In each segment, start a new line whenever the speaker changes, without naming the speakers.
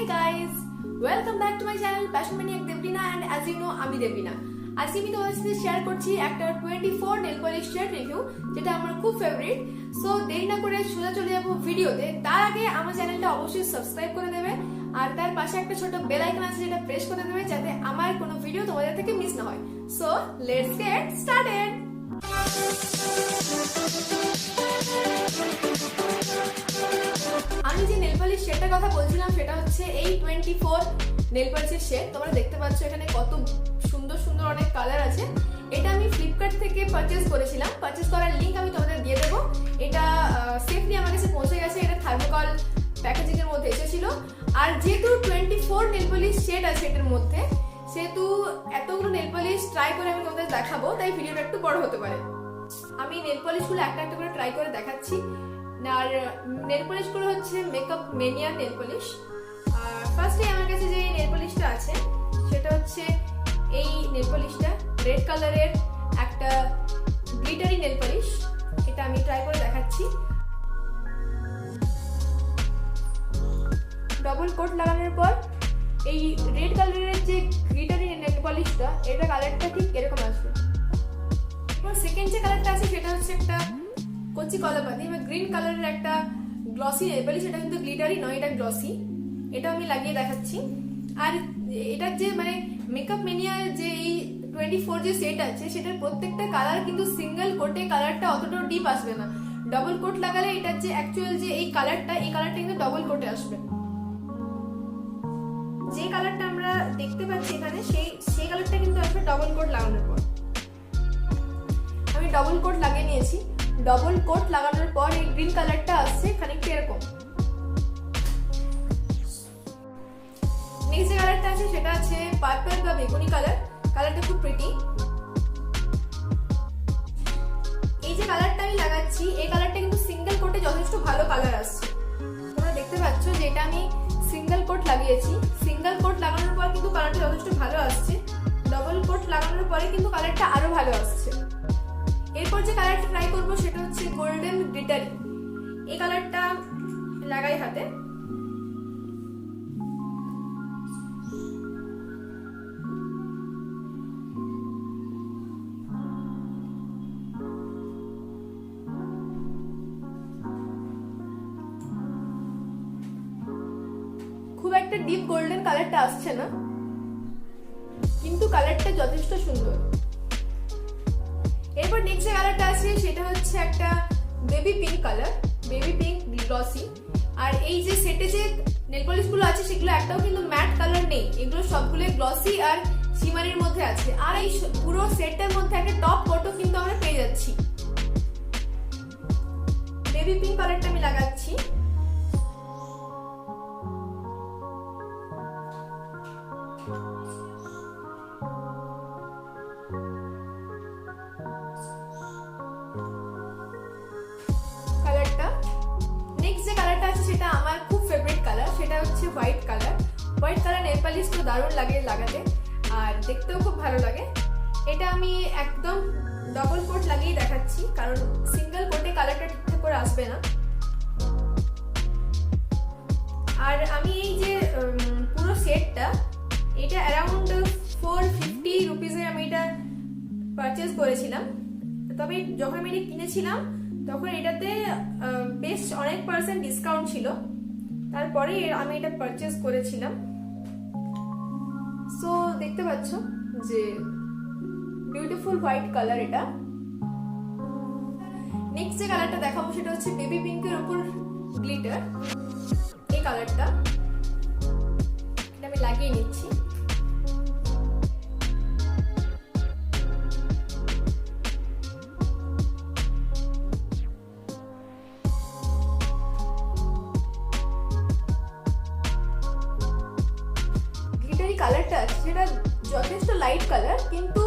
guys, welcome back to my channel Passion Maniac Devreena, and as you know আমি দেবরিনা। আজকে আমি তোমাদের সাথে শেয়ার করছি একটা 24 নেল পলিশ শেড রিভিউ, যেটা আমার খুব ফেভারিট। সো দেরি না করে সোজা চলে যাব ভিডিওতে। তার আগে আমার চ্যানেলটা অবশ্যই সাবস্ক্রাইব করে দেবে, আর তার পাশে একটা ছোট বেল আইকন আছে যেটা প্রেস করে দেবে, যাতে আমার কোনো ভিডিও তোমাদের থেকে মিস না হয়। So let's get started. আমি যে নেল পলিশ শেডটার কথা বলছিলাম সেটা হচ্ছে এই 24 নেল পলিশের শেড। তোমরা দেখতে পাচ্ছ এখানে কত সুন্দর সুন্দর অনেক কালার আছে। এটা আমি ফ্লিপকার্ট থেকে পারচেজ করেছিলাম। পারচেজ করার লিংক আমি তোমাদের দিয়ে দেবো। এটা সেফলি আমার কাছে পৌঁছে গেছে। এটা থার্মোকল প্যাকেজিং এর মধ্যে এসেছিল। আর যেহেতু 24 নেল পলিশ শেড আছে এটার মধ্যে, সেহেতু এতগুলো নেল পলিশ ট্রাই করে আমি তোমাদের দেখাবো, তাই ভিডিওটা একটু বড় হতে পারে। আমি নেল পলিশগুলো একটা একটা করে ট্রাই করে দেখাচ্ছি। আর নেল পলিশগুলো হচ্ছে মেকআপ মেনিয়া নেল পলিশ। আর ফার্স্টে আমার কাছে যে নেল পলিশটা আছে সেটা হচ্ছে এই নেল পলিশটা, রেড কালারের একটা গ্লিটারি নেল পলিশ। এটা আমি ট্রাই করে দেখাচ্ছি। ডবল কোট লাগানোর পর এই রেড কালারের যে গ্লিটারি নেল পলিশটা, এটা কালারটা ঠিক এরকম আসবে। এরপর সেকেন্ড যে কালারটা আছে সেটা হচ্ছে একটা কচি কলাপাতি বা গ্রিন কালারের একটা গ্লসি নেল পলিশ। এটা কিন্তু গ্লিটারি নয়, এটা গ্লসি। এটা আমি লাগিয়ে দেখাচ্ছি। আর এটার যে মানে মেকআপ মেনিয়ার যে এই 24 যে সেট আছে, সেটার প্রত্যেকটা কালার কিন্তু সিঙ্গেল কোটে কালারটা অতটা ডিপ আসবে না। ডবল কোট লাগালে এটার যে অ্যাকচুয়াল যে এই কালারটা কিন্তু ডবল কোটে আসবে। যে কালারটা আমরা দেখতে পাচ্ছি এখানে, সেই কালারটা কিন্তু আসবে ডবল কোট লাগানোর পর। আমি ডবল কোট লাগিয়ে নিয়েছি। ডবল কোট লাগানোর পর এই গ্রিন কালারটা আসছে খানিকটা এরকম। নেক্সট যে কালারটা আছে সেটা আছে পার্পল বা বেগুনি কালার। কালারটা খুব প্রিটি। এই যে কালারটা আমি লাগাচ্ছি, এই কালারটা কিন্তু সিঙ্গেল কোটে যথেষ্ট ভালো কালার আসছে। তোমরা দেখতে পাচ্ছ যে এটা আমি সিঙ্গেল কোট লাগিয়েছি। সিঙ্গেল কোট লাগানোর পর কিন্তু কালারটা যথেষ্ট ভালো আসছে। ডবল কোট লাগানোর পরে কিন্তু কালারটা আরো ভালো আসছে। এরপর যে কালারটা ট্রাই করবো সেটা হচ্ছে গোল্ডেন গ্লিটারি। এই কালারটা লাগাই হাতে। খুব একটা ডিপ গোল্ডেন কালারটা আসছে না, কিন্তু কালারটা যথেষ্ট সুন্দর। এরপর নেক্সট যে কালারটা আছে সেটা হচ্ছে একটা baby pink colour, baby pink glossy. আর এই যে সেটে যে নেল পলিশ গুলো আছে সেগুলো একটাও কিন্তু ম্যাট কালার নেই, এগুলো সবগুলো গ্লসি আর শিমারির মধ্যে আছে। আর এই পুরো সেটটার মধ্যে একটা টপ কোটও কিন্তু আমরা পেয়ে যাচ্ছি। বেবি পিঙ্ক কালারটা আমি লাগাচ্ছি। সেটা আমার খুব ফেভারিট কালার, সেটা হচ্ছে white colour. White colour nail polish তো দারুণ লাগে লাগাতে, আর দেখতেও খুব ভালো লাগে। এটা আমি একদম ডবল কোট লাগিয়ে দেখাচ্ছি, কারণ সিঙ্গেল কোটে কালারটা ঠিকঠাক করে আসবে না। আর আমি এই যে পুরো সেটটা, এটা অ্যারাউন্ড 450 রুপিসে আমি এটা পারচেজ করেছিলাম। তবে যখন আমি এটা কিনেছিলাম তখন এটাতে বেশ অনেক % ডিসকাউন্ট ছিল, তারপরে আমি এটা পারচেজ করেছিলাম। সো দেখতে পাচ্ছ যে বিউটিফুল হোয়াইট কালার এটা। নেক্সট যে কালারটা দেখাবো সেটা হচ্ছে বেবি পিঙ্কের উপর গ্লিটার। এই কালারটা এটা আমি লাগিয়ে নিচ্ছি। কালারটা আছে সেটা যথেষ্ট লাইট কালার, কিন্তু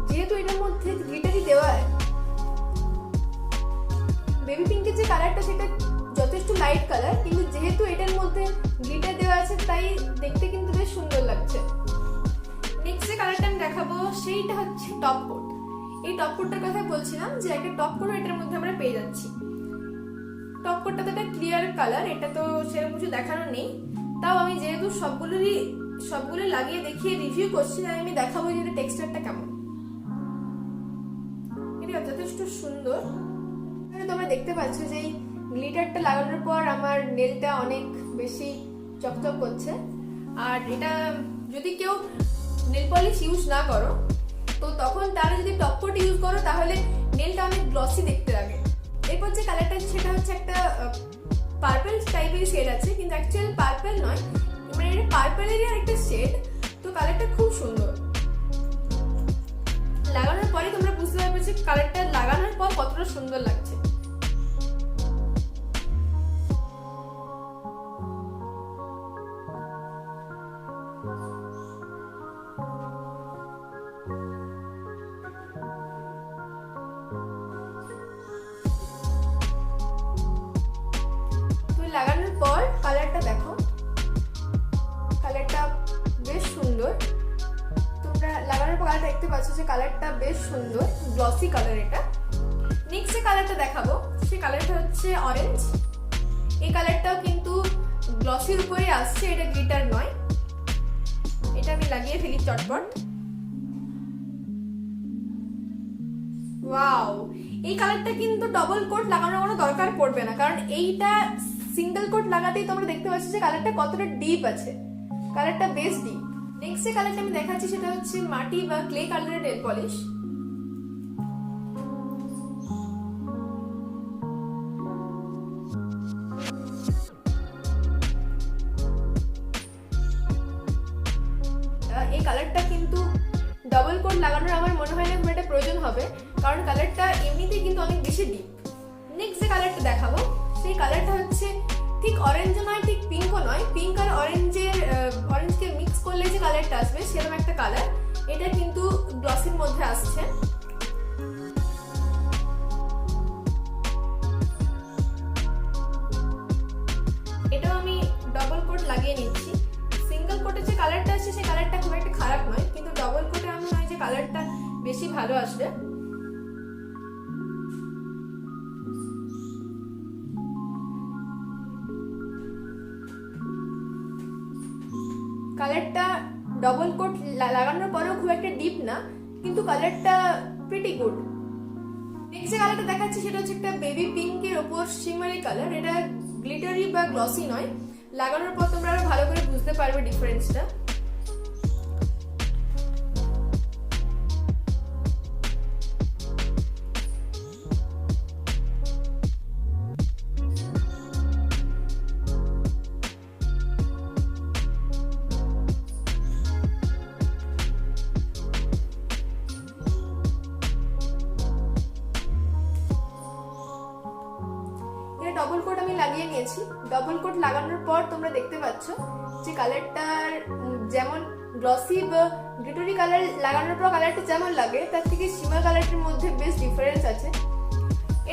যেহেতু এটার মধ্যে গ্লিটারি দেওয়া, বেবি পিঙ্কের যে কালারটা সেটা যথেষ্ট লাইট কালার, কিন্তু যেহেতু এটার মধ্যে গ্লিটার দেওয়া আছে তাই দেখতে কিন্তু বেশ সুন্দর লাগছে। নেক্সট যে কালারটা আমি দেখাবো সেইটা হচ্ছে টপ কোট। এই টপ কোটটার কথা বলছিলাম যে একটা টপ কোট এটার মধ্যে আমরা পেয়ে যাচ্ছি। টপ কোটটা তো একটা ক্লিয়ার কালার, এটা তো সেরকম কিছু দেখানো নেই। তাও আমি যেহেতু সবগুলো লাগিয়ে দেখিয়ে রিভিউ করছি, তাই আমি দেখাবো যে এটা টেক্সচারটা কেমন। এটা যথেষ্ট সুন্দর। তোমরা দেখতে পাচ্ছ যে এই গ্লিটারটা লাগানোর পর আমার নেলটা অনেক বেশি চকচক করছে। আর এটা যদি কেউ নেল পলিশ ইউজ না করো, তো তখন তারা যদি টপ কোট ইউজ করো তাহলে নেলটা অনেক গ্লসি দেখতে লাগে। এরপর যে কালারটা সেটা হচ্ছে একটা পার্পল টাইপের শেড আছে, কিন্তু অ্যাকচুয়াল পার্পল নয়, মানে এটা পার্পলেরই আর একটা শেড। তো কালারটা খুব সুন্দর। লাগানোর পরে তোমরা বুঝতে পারবে যে কালারটা লাগানোর পর কতটা সুন্দর লাগছে। লাগানোর পর কালারটা দেখো, কালারটা বেশ সুন্দর। তোমরা লাগানোর পর কালারটা দেখতে পাচ্ছ যে কালারটা বেশ সুন্দর, গ্লসি কালার এটা। নেক্সট যে কালারটা দেখাবো সেই কালারটা হচ্ছে অরেঞ্জ। এই কালারটাও কিন্তু গ্লসির উপরে আসছে, এটা গ্লিটার নয়। এটা আমি লাগিয়ে ফেলি চটপট। ওয়াও, এই কালারটা কিন্তু ডবল কোট লাগানোর কোনো দরকার পড়বে না, কারণ এইটা সিঙ্গেল কোট লাগাতেই তোমরা দেখতে পাচ্ছ যে কালারটা কতটা ডিপ আছে। কালারটা বেশ ডিপ। নেক্সট যে কালারটা আমি দেখাচ্ছি সেটা হচ্ছে মাটি বা ক্লে কালারের নেল পলিশ। এই কালারটা কিন্তু ডবল কোট লাগানোর আমার মনে হয় না খুব একটা প্রয়োজন হবে, কারণ কালারটা এমনিতেই কিন্তু অনেক বেশি ডিপ। নেক্সট যে কালারটা দেখাবো সেই কালারটা হচ্ছে ঠিক অরেঞ্জও নয়, ঠিক পিঙ্কও নয়। পিঙ্ক আর অরেঞ্জকে মিক্স করলে যে কালারটা আসবে সেরকম একটা কালার। এটা কিন্তু গ্লসির মধ্যে আসছে। এটাও আমি ডবল কোট লাগিয়ে নিচ্ছি। সিঙ্গেল কোটের যে কালারটা আসছে সেই কালারটা খুব একটা খারাপ নয়, কিন্তু ডবল কোটে আমার মনে হয় যে কালারটা বেশি ভালো আসবে। কালারটা ডবল কোট লাগানোর পরেও খুব একটা ডিপ না, কিন্তু কালারটা প্রিটি গুড। নেক্সট যে কালারটা দেখাচ্ছি সেটা হচ্ছে একটা বেবি পিঙ্কের ওপর শিমারি কালার। এটা গ্লিটারি বা গ্লসি নয়, লাগানোর পর তোমরা আরো ভালো করে বুঝতে পারবে ডিফারেন্সটা। ডবল কোট আমি লাগিয়ে নিয়েছি। ডবল কোট লাগানোর পর তোমরা দেখতে পাচ্ছ যে কালারটার যেমন গ্লসি বা গ্লিটারি কালার লাগানোর পর কালারটা যেমন লাগে তার থেকে শিমার কালারটার মধ্যে বেশ ডিফারেন্স আছে।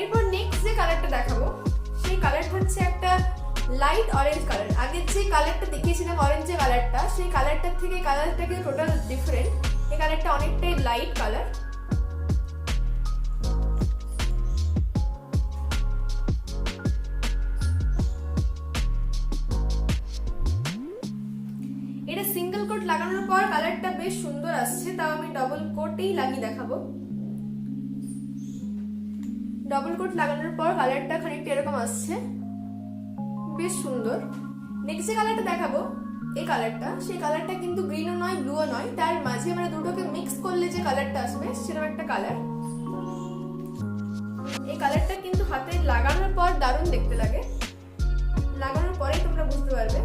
এরপর নেক্সট যে কালারটা দেখাবো সেই কালারটা হচ্ছে একটা লাইট অরেঞ্জ কালার। আগের যে কালারটা দেখিয়েছিলাম অরেঞ্জ যে কালারটা, সেই কালারটার থেকে কালারটা কিন্তু টোটাল ডিফারেন্ট। এই কালারটা অনেকটাই লাইট কালার। এটা সিঙ্গেল কোট লাগানোর পর কালারটা বেশ সুন্দর আসছে, তাও আমি ডবল কোটেই লাগিয়ে দেখাবো। ডবল কোট লাগানোর পর কালারটা খানিকটা এরকম আসছে, বেশ সুন্দর। নেক্সট যে কালারটা দেখাবো এই কালারটা, সেই কালারটা কিন্তু গ্রিনও নয় ব্লুও নয়, তার মাঝে মানে দুটোকে মিক্স করলে যে কালারটা আসবে সেরকম একটা কালার। এই কালারটা কিন্তু হাতে লাগানোর পর দারুণ দেখতে লাগে। লাগানোর পরেই তোমরা বুঝতে পারবে।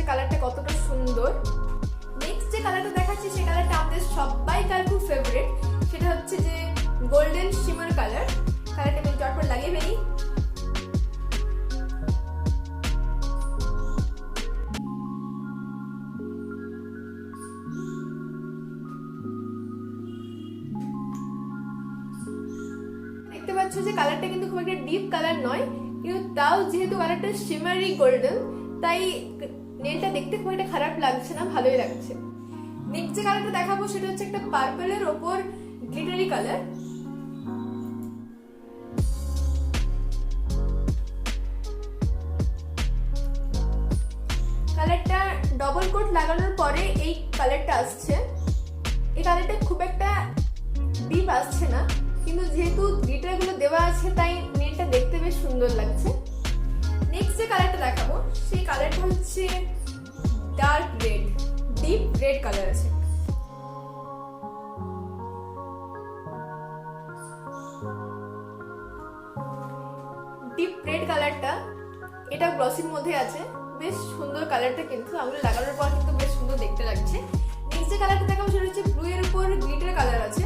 কালারটা কতটা সুন্দর। নেক্সট যে কালারটা দেখাচ্ছি সেই কালারটা আমাদের সবাইকার খুব ফেভারিট, সেটা হচ্ছে যে গোল্ডেন শিমার কালার। কালারটা আমি চটপট লাগিয়ে ফেলি। দেখতে পাচ্ছ পাচ্ছ যে কালারটা কিন্তু খুব একটা ডিপ কালার নয়, কিন্তু তাও যেহেতু কালারটা শিমারি গোল্ডেন, তাই নেলটা দেখতে খুব একটা খারাপ লাগছে না, ভালোই লাগছে। নেক্সট যে কালারটা দেখাবো সেটা হচ্ছে একটা পার্পলের ওপর গ্লিটারি কালার। কালারটা ডবল কোট লাগানোর পরে এই কালারটা আসছে। এই কালারটা খুব একটা ডিপ আসছে না, কিন্তু যেহেতু গ্লিটার গুলো দেওয়া আছে তাই নেলটা দেখতে বেশ সুন্দর লাগছে। নেক্সট যে কালারটা দেখাবো সেই কালারটা হচ্ছে dark red, deep red colour আছে। ডিপ রেড কালারটা এটা গ্লসির মধ্যে আছে, বেশ সুন্দর কালারটা, কিন্তু আঙুলে লাগানোর পর কিন্তু বেশ সুন্দর দেখতে লাগছে। নেক্সট যে কালারটা দেখাবো সেটা হচ্ছে ব্লু এর উপর গ্লিটার কালার আছে।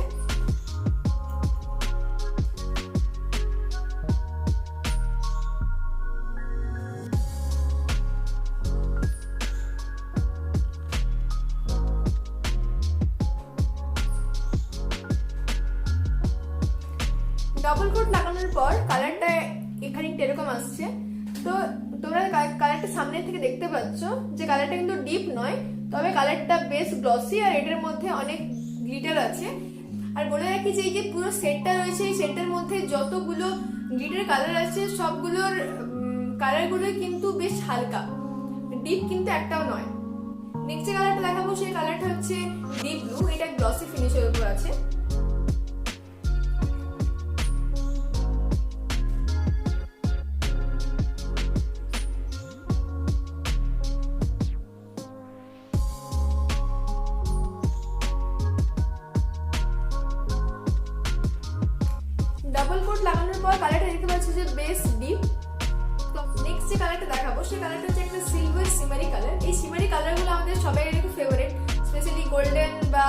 ডবল কোট লাগানোর পর কালারটা এখানে এরকম আসছে। তো তোমরা কালারটা সামনে থেকে দেখতে পাচ্ছ যে কালারটা কিন্তু ডিপ নয়, তবে কালারটা বেশ গ্লসি আর এটার মধ্যে অনেক গ্লিটার আছে। আর বলে রাখি যে এই যে পুরো সেটটা রয়েছে, এই সেটটার মধ্যে যতগুলো গ্লিটার কালার আছে সবগুলোর কালারগুলো কিন্তু বেশ হালকা, ডিপ কিন্তু একটাও নয়। নেক্সট যে কালারটা দেখাবো সেই কালারটা হচ্ছে ডিপ ব্লু, এটা গ্লসি ফিনিশের উপর আছে। ডাবল কোট লাগানোর পর কালারটা দেখতে পাচ্ছ যে বেশ ডিপ। নেক্সট যে কালারটা দেখাবো সেই কালারটা হচ্ছে একটা সিলভার শিমারি কালার। এই শিমারি কালারগুলো আমাদের সবাই খুব ফেভারিট, স্পেশালি গোল্ডেন বা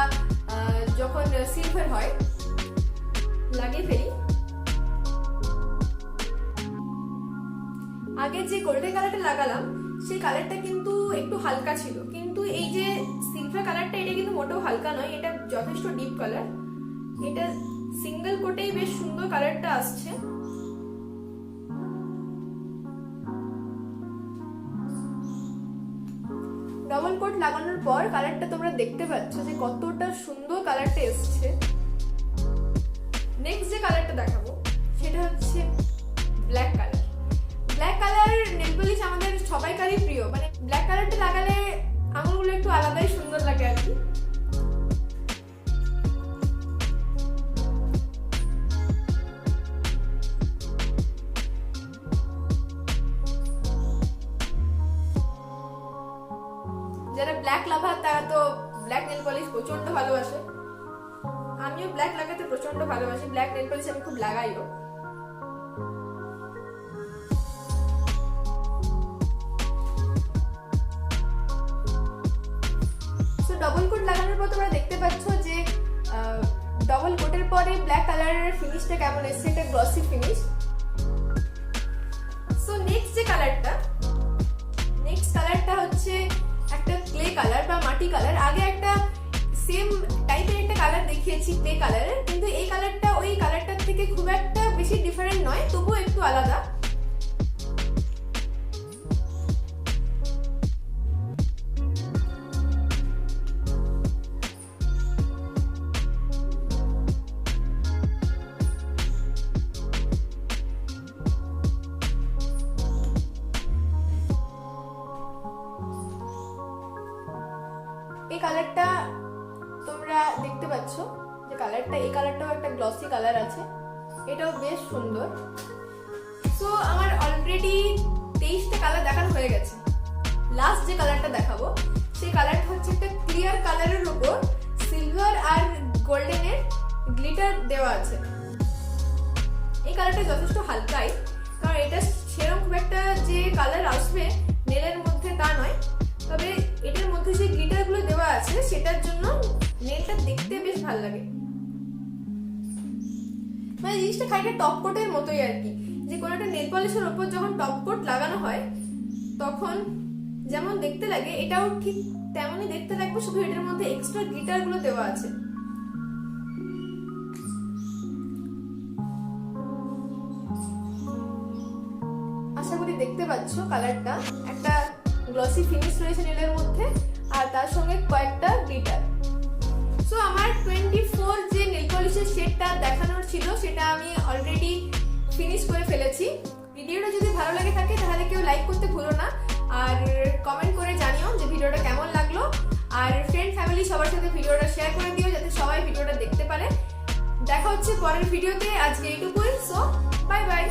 যখন সিলভার হয় লাগিয়ে ফেলি। আগে যে গোল্ডেন কালারটা লাগালাম সেই কালারটা কিন্তু একটু হালকা ছিল, কিন্তু এই যে সিলভার কালারটা এটা কিন্তু মোটেও হালকা নয়, এটা যথেষ্ট ডিপ কালার। এটা সিঙ্গেল কোটেই বেশ সুন্দর কালারটা আসছে। ডবল কোট লাগানোর পর কালারটা তোমরা দেখতে পাচ্ছ যে কতটা সুন্দর কালারটা এসছে। নেক্সট যে কালারটা দেখাবো সেটা হচ্ছে black colour. Black colour nail polish আমাদের সবাইকারই প্রিয়, মানে ব্ল্যাক কালারটা লাগালে আঙুলগুলো একটু আলাদাই সুন্দর লাগে আর কি। যারা ব্ল্যাক লাভার তারা তো ব্ল্যাক নেল পলিশ প্রচন্ড ভালোবাসে। আমিও ব্ল্যাক লাগাতে প্রচন্ড ভালোবাসি, ব্ল্যাক নেল পলিশ আমি খুব লাগাইও। ডবল কোট লাগানোর পর তোমরা দেখতে পাচ্ছ যে ডবল কোটের পরে ব্ল্যাক কালারের ফিনিশটা কেমন এসেছে, এটা গ্লসি ফিনিশ। সো নেক্সট যে কালারটা, নেক্সট কালারটা হচ্ছে একটা ক্লে কালার বা মাটি কালার। আগে একটা সেম টাইপের একটা কালার দেখিয়েছি ক্লে কালারের, কিন্তু এই কালারটা ওই কালারটার থেকে খুব একটা বেশি ডিফারেন্ট নয়, তবুও একটু আলাদা। এই কালারটা তোমরা দেখতে পাচ্ছ যে কালারটা, এই কালারটাও একটা গ্লসি কালার আছে, এটাও বেশ সুন্দর। সো আমার অলরেডি 23টা কালার দেখানো হয়ে গেছে। লাস্ট যে কালারটা দেখাবো সেই কালারটা হচ্ছে একটা ক্লিয়ার কালারের উপর সিলভার আর গোল্ডেনের গ্লিটার দেওয়া আছে। এই কালারটা যথেষ্ট হালকাই, কারণ এটা সেরকম খুব একটা যে কালার আসবে নেলের মধ্যে তা নয়, তবে এটার মধ্যে যে গ্লিটার গুলো দেওয়া আছে সেটার জন্য নেলটা দেখতে বেশ ভালো লাগে। মানে জিনিসটা খানিকটা টপ কোটের মতোই আর কি, যে কোনো একটা নেল পলিশের উপর যখন টপ কোট লাগানো হয় তখন যেমন দেখতে লাগে এটাও ঠিক তেমনই দেখতে লাগবে, শুধু এটার মধ্যে এক্সট্রা গ্লিটার গুলো দেওয়া আছে। দেখতে পাচ্ছ কালারটা একটা গ্লসি ফিনিশ রয়েছে নেলের মধ্যে, আর তার সঙ্গে কয়েকটা গ্লিটার। সো আমার 24 যে নেল পলিশের শেডটা দেখানোর ছিল সেটা আমি অলরেডি ফিনিশ করে ফেলেছি। ভিডিওটা যদি ভালো লাগে থাকে তাহলে কেউ লাইক করতে ভুলো না, আর কমেন্ট করে জানিও যে ভিডিওটা কেমন লাগলো, আর ফ্রেন্ড ফ্যামিলি সবার সাথে ভিডিওটা শেয়ার করে দিও যাতে সবাই ভিডিওটা দেখতে পারে। দেখা হচ্ছে পরের ভিডিওতে, আজকে এইটুকুই। So bye bye.